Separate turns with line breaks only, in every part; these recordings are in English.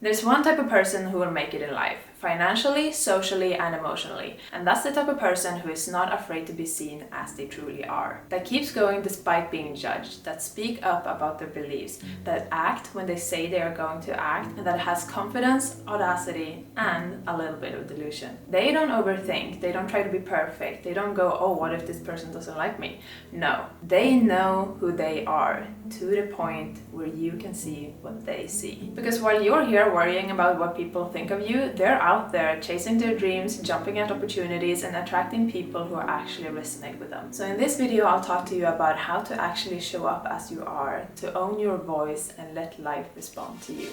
There's one type of person who will make it in life, financially, socially, and emotionally. And that's the type of person who is not afraid to be seen as they truly are. That keeps going despite being judged, that speak up about their beliefs, that act when they say they are going to act, and that has confidence, audacity, and a little bit of delusion. They don't overthink, they don't try to be perfect, they don't go, oh, what if this person doesn't like me? No, they know who they are, to the point where you can see what they see. Because while you're here worrying about what people think of you, they're out there chasing their dreams, jumping at opportunities, and attracting people who actually resonate with them. So in this video, I'll talk to you about how to actually show up as you are, to own your voice and let life respond to you.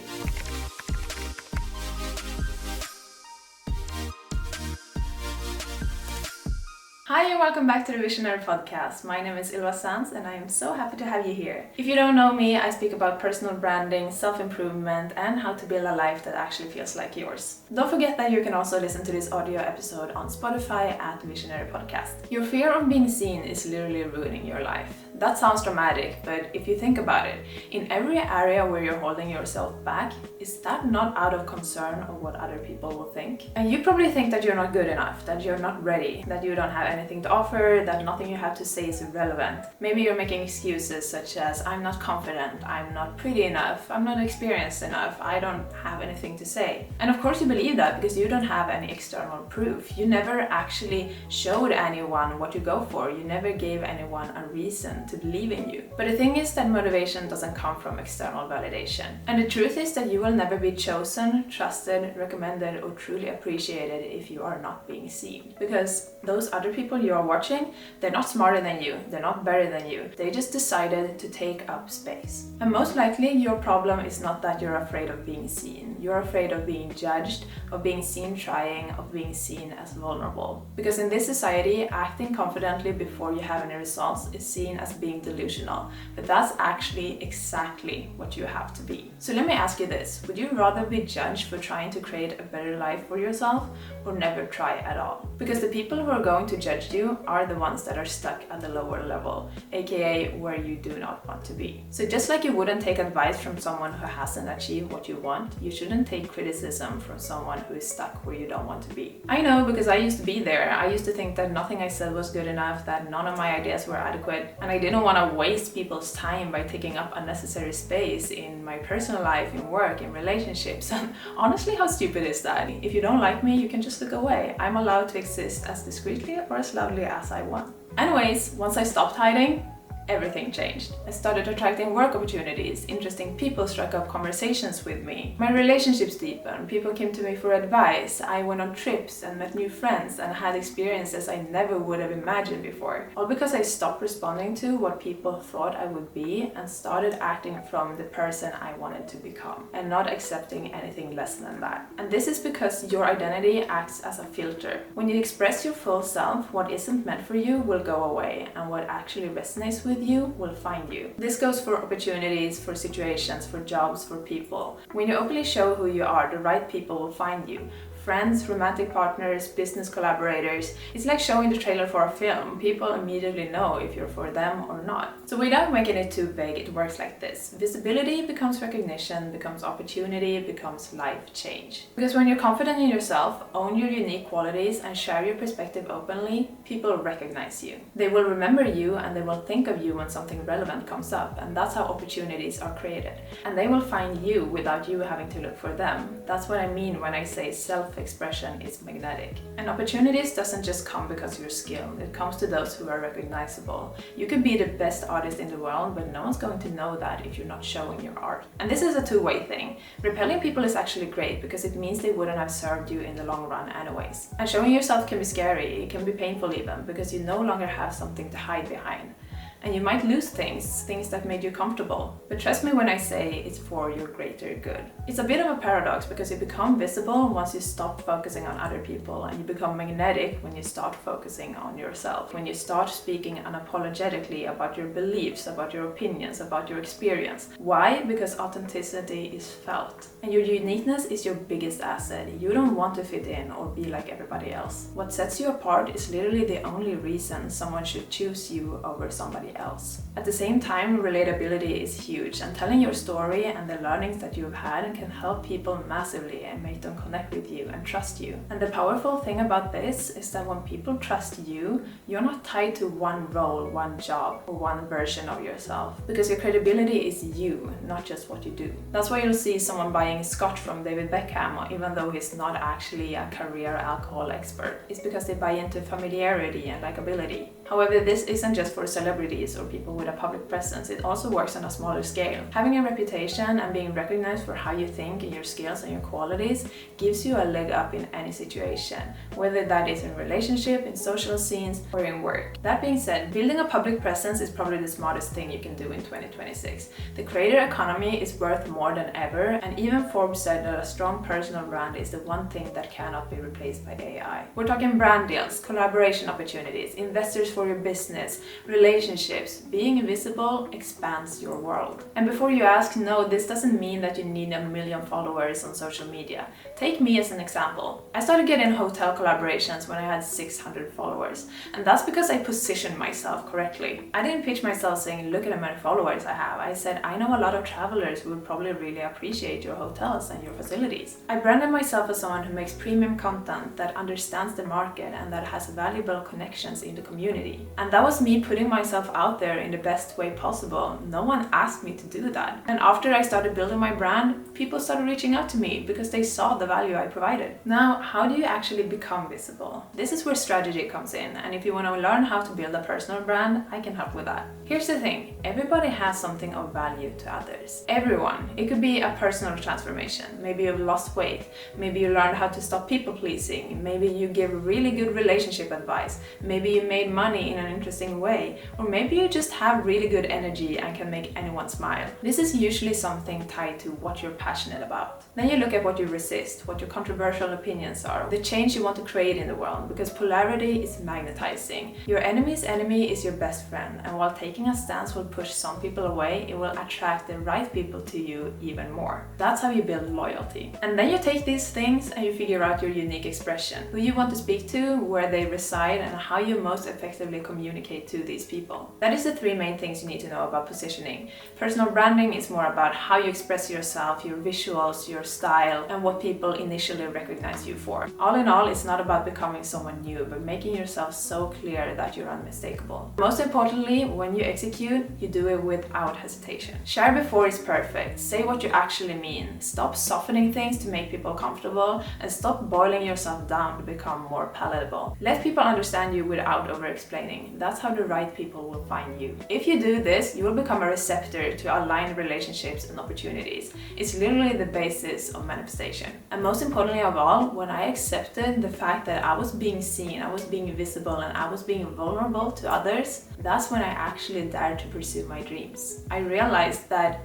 Hi and welcome back to the Visionary Podcast. My name is ylvasands and I am so happy to have you here. If you don't know me, I speak about personal branding, self-improvement, and how to build a life that actually feels like yours. Don't forget that you can also listen to this audio episode on Spotify at Visionary Podcast. Your fear of being seen is literally ruining your life. That sounds dramatic, but if you think about it, in every area where you're holding yourself back, is that not out of concern of what other people will think? And you probably think that you're not good enough, that you're not ready, that you don't have anything to offer, that nothing you have to say is irrelevant. Maybe you're making excuses such as, I'm not confident, I'm not pretty enough, I'm not experienced enough, I don't have anything to say. And of course you believe that because you don't have any external proof. You never actually showed anyone what you go for. You never gave anyone a reason to believe in you. But the thing is that motivation doesn't come from external validation. And the truth is that you will never be chosen, trusted, recommended, or truly appreciated if you are not being seen. Because those other people you are watching, they're not smarter than you, they're not better than you. They just decided to take up space. And most likely your problem is not that you're afraid of being seen. You're afraid of being judged, of being seen trying, of being seen as vulnerable. Because in this society, acting confidently before you have any results is seen as being delusional, but that's actually exactly what you have to be. So let me ask you this, would you rather be judged for trying to create a better life for yourself or never try at all? Because the people who are going to judge you are the ones that are stuck at the lower level, aka where you do not want to be. So just like you wouldn't take advice from someone who hasn't achieved what you want, you shouldn't take criticism from someone who is stuck where you don't want to be. I know, because I used to be there. I used to think that nothing I said was good enough, that none of my ideas were adequate, and I didn't want to waste people's time by taking up unnecessary space in my personal life, in work, in relationships. And honestly, how stupid is that? If you don't like me, you can just look away. I'm allowed to exist as discreetly or as loudly as I want. Anyways, once I stopped hiding, everything changed. I started attracting work opportunities, interesting people struck up conversations with me. My relationships deepened, people came to me for advice, I went on trips and met new friends and had experiences I never would have imagined before. All because I stopped responding to what people thought I would be and started acting from the person I wanted to become and not accepting anything less than that. And this is because your identity acts as a filter. When you express your full self, what isn't meant for you will go away and what actually resonates with you will find you. This goes for opportunities, for situations, for jobs, for people. When you openly show who you are, the right people will find you. Friends, romantic partners, business collaborators. It's like showing the trailer for a film. People immediately know if you're for them or not. So without making it too vague, it works like this. Visibility becomes recognition, becomes opportunity, becomes life change. Because when you're confident in yourself, own your unique qualities, and share your perspective openly, people recognize you. They will remember you and they will think of you when something relevant comes up, and that's how opportunities are created. And they will find you without you having to look for them. That's what I mean when I say self-expression is magnetic. And opportunities doesn't just come because you're skilled, it comes to those who are recognizable. You could be the best artist in the world, but no one's going to know that if you're not showing your art. And this is a two-way thing. Repelling people is actually great because it means they wouldn't have served you in the long run anyways. And showing yourself can be scary, it can be painful even, because you no longer have something to hide behind. And you might lose things that made you comfortable. But trust me when I say it's for your greater good. It's a bit of a paradox because you become visible once you stop focusing on other people, and you become magnetic when you start focusing on yourself. When you start speaking unapologetically about your beliefs, about your opinions, about your experience. Why? Because authenticity is felt. And your uniqueness is your biggest asset. You don't want to fit in or be like everybody else. What sets you apart is literally the only reason someone should choose you over somebody else. At the same time, relatability is huge, and telling your story and the learnings that you've had can help people massively and make them connect with you and trust you. And the powerful thing about this is that when people trust you, you're not tied to one role, one job, or one version of yourself, because your credibility is you, not just what you do. That's why you'll see someone buying scotch from David Beckham, even though he's not actually a career alcohol expert. It's because they buy into familiarity and likability. However, this isn't just for celebrities or people with a public presence, it also works on a smaller scale. Having a reputation and being recognized for how you think and your skills and your qualities gives you a leg up in any situation, whether that is in relationship, in social scenes, or in work. That being said, building a public presence is probably the smartest thing you can do in 2026. The creator economy is worth more than ever, and even Forbes said that a strong personal brand is the one thing that cannot be replaced by AI. We're talking brand deals, collaboration opportunities, investors for your business, relationships. Being visible expands your world. And before you ask, no, this doesn't mean that you need 1 million followers on social media. Take me as an example. I started getting hotel collaborations when I had 600 followers, and that's because I positioned myself correctly. I didn't pitch myself saying, look at how many followers I have. I said, I know a lot of travelers who would probably really appreciate your hotels and your facilities. I branded myself as someone who makes premium content, that understands the market, and that has valuable connections in the community. And that was me putting myself out there in the best way possible. No one asked me to do that. And after I started building my brand, people started reaching out to me because they saw the value I provided. Now, how do you actually become visible? This is where strategy comes in, and if you want to learn how to build a personal brand, I can help with that. Here's the thing, everybody has something of value to others. Everyone. It could be a personal transformation. Maybe you've lost weight. Maybe you learned how to stop people pleasing. Maybe you give really good relationship advice. Maybe you made money in an interesting way. Or maybe you just have really good energy and can make anyone smile. This is usually something tied to what you're passionate about. Then you look at what you resist, what your controversial opinions are, the change you want to create in the world, because polarity is magnetizing. Your enemy's enemy is your best friend, and while taking a stance will push some people away, it will attract the right people to you even more. That's how you build loyalty. And then you take these things and you figure out your unique expression, who you want to speak to, where they reside, and how you most effectively communicate to these people. That is the 3 main things you need to know about positioning. Personal branding is more about how you express yourself, your visuals, your style, and what people initially recognize you for. All in all, it's not about becoming someone new, but making yourself so clear that you're unmistakable. Most importantly, when you execute, you do it without hesitation. Share before it's perfect. Say what you actually mean. Stop softening things to make people comfortable, and stop boiling yourself down to become more palatable. Let people understand you without over-explaining. That's how the right people will find you. If you do this, you will become a receptor to aligned relationships and opportunities. It's literally the basis of manifestation. And most importantly of all, when I accepted the fact that I was being seen, I was being visible, and I was being vulnerable to others, that's when I actually dared to pursue my dreams. I realized that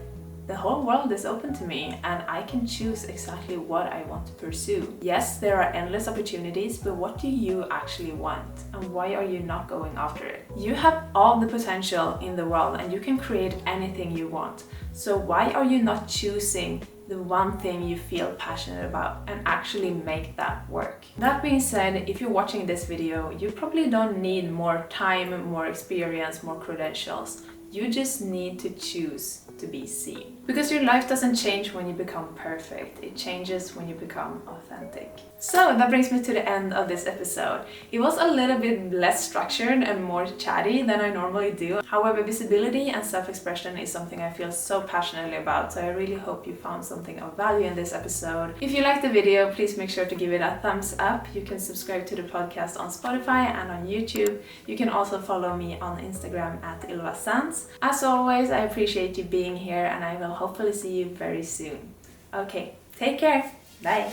the whole world is open to me, and I can choose exactly what I want to pursue. Yes, there are endless opportunities, but what do you actually want? And why are you not going after it? You have all the potential in the world, and you can create anything you want. So why are you not choosing the one thing you feel passionate about and actually make that work? That being said, if you're watching this video, you probably don't need more time, more experience, more credentials. You just need to choose to be seen. Because your life doesn't change when you become perfect. It changes when you become authentic. So that brings me to the end of this episode. It was a little bit less structured and more chatty than I normally do. However, visibility and self-expression is something I feel so passionately about, so I really hope you found something of value in this episode. If you liked the video, please make sure to give it a thumbs up. You can subscribe to the podcast on Spotify and on YouTube. You can also follow me on Instagram at ylvasands. As always, I appreciate you being here, and I will hopefully see you very soon. Okay, take care. Bye.